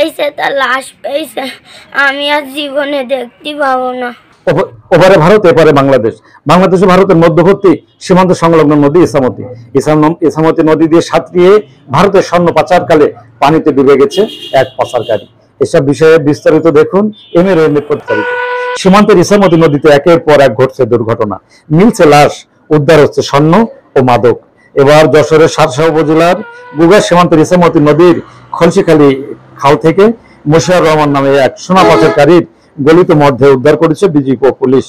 পেয়েছে, তার লাশ পেয়েছে, আমি আর জীবনে দেখতে পাবো না। ওপারে ভারত, এপারে বাংলাদেশ। বাংলাদেশ ও ভারতের মধ্যবর্তী সীমান্ত সংলগ্ন নদী ইসামতি। ইসামতি নদী দিয়ে সাঁতরিয়ে ভারতের স্বর্ণ পাচারকালে পানিতে ডুবে গেছে এক পাচারকারী। এসব বিষয়ে বিস্তারিত দেখুন এমএ প্রচারিত। সীমান্তের ইসামতি নদীতে একের পর এক ঘটছে দুর্ঘটনা, মিলছে লাশ, উদ্ধার হচ্ছে স্বর্ণ ও মাদক। এবার যশোরের সারসা উপজেলার গুগা সীমান্তের ইসামতি নদীর খলসিখালী খাল থেকে মশিউর রহমান নামে এক সোনা পাচারকারীর গলিত মধ্যে উদ্ধার করেছে বিজিবি ও পুলিশ।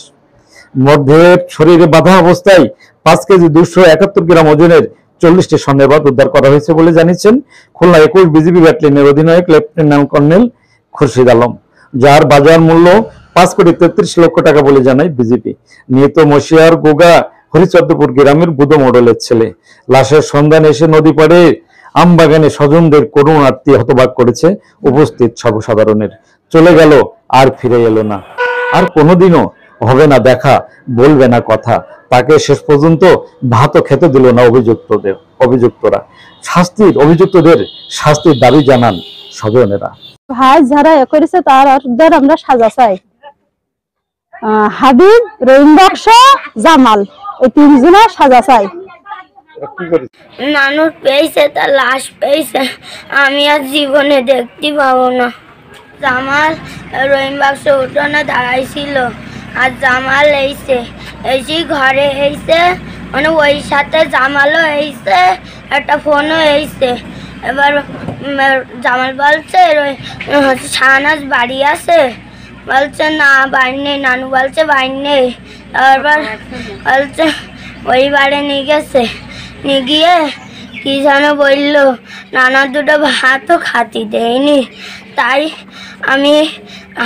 মধ্যের শরীরে বাঁধা অবস্থায় 5 কেজি 271 গ্রাম ওজনের 40টি স্বর্ণের বাদ উদ্ধার করা হয়েছে বলে জানিয়েছেন খুলনা 21 বিজিবি ব্যাটালিয়নের অধিনায়ক লেফটেন্যান্ট কর্নেল খুরশিদ আলম, যার বাজার মূল্য 5,33,00,000 টাকা বলে জানায় বিজিবি। নিহত মশিউর গোগা হরিচন্দ্রপুর গ্রামের বুধো মডেলের ছেলে। লাশের সন্ধান এসে নদী পাড়ে আমবাগানে স্বজনদের করুণ আত্মীয় হতবাক করেছে উপস্থিত সর্বসাধারণের। চলে গেল, আর ফিরে এলো না, আর কোনোদিনও হবে না দেখা, বলবে না কথা। তাকে শেষ পর্যন্ত ভাতও খেতে দিল না অভিযুক্তরা। অভিযুক্তদের শাস্তির দাবি জানান স্বজনেরা। ভাই যারা করেছে তাদের আমরা সাজা চাই। হাবিব, রহিম বক্স, জামাল, এই 3 জনের সাজা চাই। মানুষ পেয়েছে, তার লাশ পেয়েছে, আমি আর জীবনে দেখতে পাবো না। জামাল রহিম বাক্স উঠোনে দাঁড়াইছিল, আর জামাল এসে ঘরে এসে, মানে ওই সাথে জামালও এসে, একটা ফোনও এসে। এবার জামাল বলছে শাহনাজ বাড়ি আছে, বলছে না বাড়ি নেই। নানু বলছে বাড়ি নেই। তারপর বলছে ওই বাড়ি নিয়ে গেছে, নিয়ে গিয়ে কি যেন বললো, নানা দুটো ভাতও খাতি দেয়নি। তাই আমি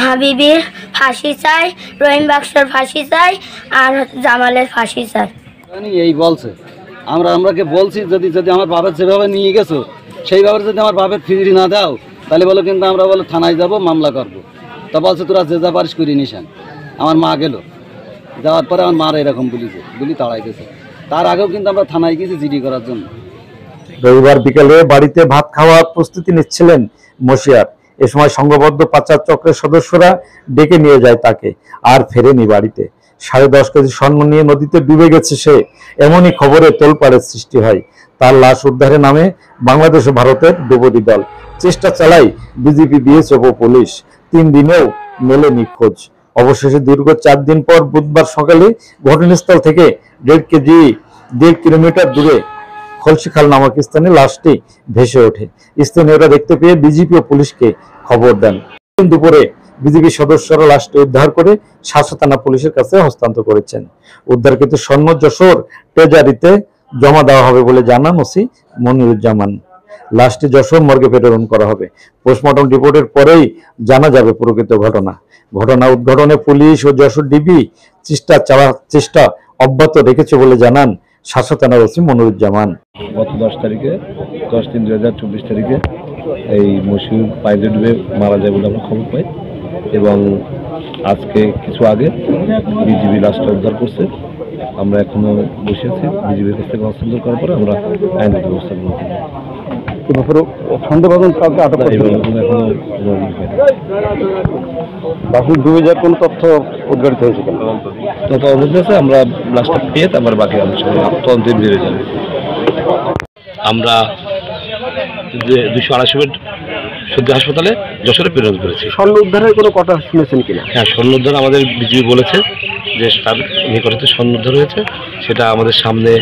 হাবিবের ফাঁসি চাই, রহিম বাক্সর ফাঁসি চাই, আর জামালের ফাঁসি চাই। এই বলছে আমরাকে বলছি যদি আমার বাবার যেভাবে নিয়ে গেছো সেইভাবে যদি আমার বাবার ফিরি না দাও, তাহলে বলো কিন্তু আমরা বলো থানায় যাব, মামলা করবো। তা বলছে তোরা যে যা পারিস করি নিশান। আমার মা গেল, যাওয়ার পরে আমার মারা এরকম বলি তাড়াই গেছে। তার আগেও কিন্তু আমরা থানায় গেছি জিডি করার জন্য। রবিবার বিকেলে বাড়িতে ভাত খাওয়ার প্রস্তুতি নিচ্ছিলেন মশিউর। এ সময় সংঘবদ্ধ পাচার চক্রের সদস্যরা ডেকে নিয়ে যায় তাকে, আর ফেরেনি বাড়িতে। 10.5 কেজি স্বর্ণ নিয়ে নদীতে ডুবে গেছে সে। এমনই খবরে তোলপাড়ের সৃষ্টি হয়। তার লাশ উদ্ধারে নামে বাংলাদেশ ও ভারতের ডুবুরি দল। চেষ্টা চালায় বিজিবি, বিএসএফ ও পুলিশ। 3 দিনেও মেলেনি খোঁজ। অবশেষে দীর্ঘ 4 দিন পর বুধবার সকালে ঘটনাস্থল থেকে 1.5 কিলোমিটার দূরে খলসিখাল নামক স্থানে লাশটি ভেসে ওঠে। স্থানীয়রা দেখতে পেয়ে বিজিবি ও পুলিশকে খবর দেন। দুপুরে বিজিবি সদস্যরা লাশটি উদ্ধার করে শাসা থানা পুলিশের কাছে হস্তান্তর করেছেন। উদ্ধারকৃত স্বর্ণ যশোর ট্রেজারিতে জমা দেওয়া হবে বলে জানান ওসি মনিরুজ্জামান। লাশটি যশোর মর্গে প্রেরণ করা হবে। পোস্টমর্টম রিপোর্টের পরেই জানা যাবে প্রকৃত ঘটনা উদ্ঘাটনে পুলিশ ও যশোর ডিবি চেষ্টা অব্যাহত রেখেছে বলে জানান শাসা থানার ওসি মনিরুজ্জামান। গত 10/3/2024 তারিখে এই মশিউর পাইলে ডুবে মারা যায় বলে আমরা খবর পাই, এবং আজকে কিছু আগে বিজিবি লাশটা উদ্ধার করছে। আমরা এখনো বসে আছি, বিজিবির কাছ থেকে হস্তান্তর করার পরে আমরা আইনগত ব্যবস্থা গ্রহণ করব। সন্দেহভাজন কাউকে আটক করা এখনো বাসুর ডুবে যাওয়ার কোন তথ্য উদ্ঘাটিত হয়েছে? তত অবস্থা আছে, আমরা লাশটা পেয়ে তারপর বাকি আলোচনা তদন্তে বেড়ে যাবে। আমরা 228 বেড সদ্য হাসপাতালে যশোরে প্রেরণ করেছি। স্বর্ণ উদ্ধারের কোনো কথা শুনেছেন কিনা? হ্যাঁ, স্বর্ণ উদ্ধার আমাদের বিজিবি বলেছে যে তার নিকটে স্বর্ণ উদ্ধার হয়েছে। সেটা আমাদের সামনে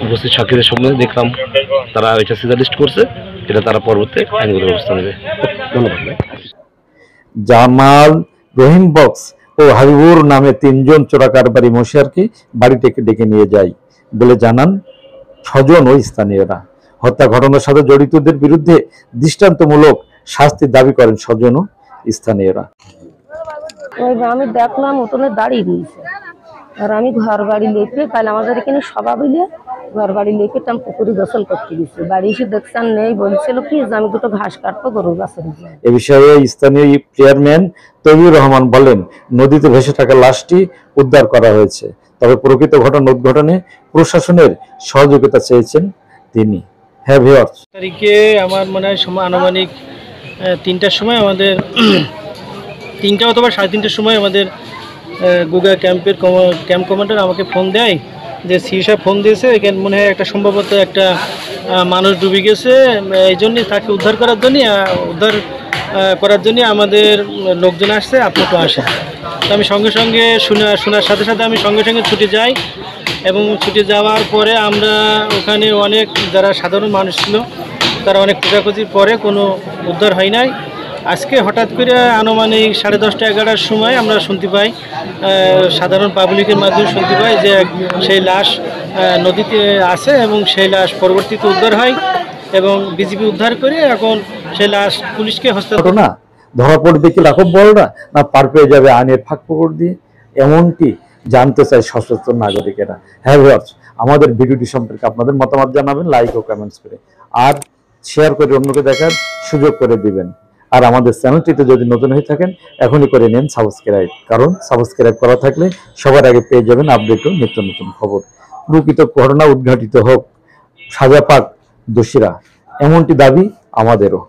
উপস্থিত সাক্ষীদের সামনে দেখলাম, তারা এটা সিজালিস্ট করছে। এটা তারা পরবর্তী আইনগত ব্যবস্থা নেবে। ধন্যবাদ। জামাল, রহিম বক্স ও হাবিবুর নামে 3 জন চোরা কারবারি মশিউরকে বাড়ি থেকে ডেকে নিয়ে যায় বলে জানান স্বজন ও স্থানীয়রা। হত্যা ঘটনার সাথে জড়িতদের বিরুদ্ধে দৃষ্টান্তমূলক শাস্তির দাবি করেন স্বজন ও স্থানীয়রা। আমি দেখলাম উঠোনে দাঁড়িয়ে দিয়েছে, আর আমি ঘর বাড়ি লেখে কাল আমাদের এখানে সভা বলে ঘর বাড়ি লেখে আমি পুকুরে গোসল করতে গেছি। বাড়ি এসে দেখছেন নেই, বলছিল কি যে আমি 2টো ঘাস কাটবো গরুর গাছের। এ বিষয়ে স্থানীয় চেয়ারম্যান তৈবুর রহমান বলেন, নদীতে ভেসে থাকা লাশটি উদ্ধার করা হয়েছে, তবে প্রকৃত ঘটনা উদ্ঘাটনে প্রশাসনের সহযোগিতা চেয়েছেন তিনি। হ্যাঁ ভিউয়ার্স, তারিখে আমার মনে হয় সময় আনুমানিক 3টার সময় আমাদের 3টা অথবা 3:30টার সময় আমাদের গুগা ক্যাম্পের ক্যাম্প কমান্ডার আমাকে ফোন দেয় যে সিইও সাহেব ফোন দিয়েছে, এখানে মনে হয় একটা সম্ভবত একটা মানুষ ডুবে গেছে, এই জন্যই তাকে উদ্ধার করার জন্য আমাদের লোকজন আসছে, আপনি তো আসেন। তো আমি সঙ্গে সঙ্গে শোনার সাথে সাথে আমি সঙ্গে সঙ্গে ছুটে যাই, এবং ছুটে যাওয়ার পরে আমরা ওখানে অনেক যারা সাধারণ মানুষ ছিল তারা অনেক খোঁজাখুঁজির পরে কোনো উদ্ধার হয় নাই। আজকে হঠাৎ করে আনুমানিক 10:30 11টার সময় আমরা শুনতে পাই, সাধারণ পাবলিকের মাধ্যমে শুনতে পাই যে সেই লাশ নদীতে আছে, এবং সেই লাশ পরবর্তীতে উদ্ধার হয় এবং বিজিবি উদ্ধার করে এখন সেই লাশ পুলিশকে হস্তান্তর। না ধরা পড়বে কি লাঘব বড়রা, না পার পেয়ে যাবে আইনের ফাঁক ফোকর দিয়ে, এমনটি জানতে চাই সচেতন নাগরিকেরা। হ্যাঁ ভিউয়ার্স, আমাদের ভিডিওটি সম্পর্কে আপনাদের মতামত জানাবেন লাইক ও কমেন্টস করে, আর শেয়ার করে অন্যকে দেখার সুযোগ করে দিবেন। আর আমাদের চ্যানেলটিতে যদি নতুন হয়ে থাকেন এখনই করে নিন সাবস্ক্রাইব, কারণ সাবস্ক্রাইব করা থাকলে সবার আগে পেয়ে যাবেন আপডেট ও নিত্য নতুন খবর। প্রকৃত ঘটনা উদ্ঘাটিত হোক, সাজা পাক দোষীরা, এমনটি দাবি আমাদেরও।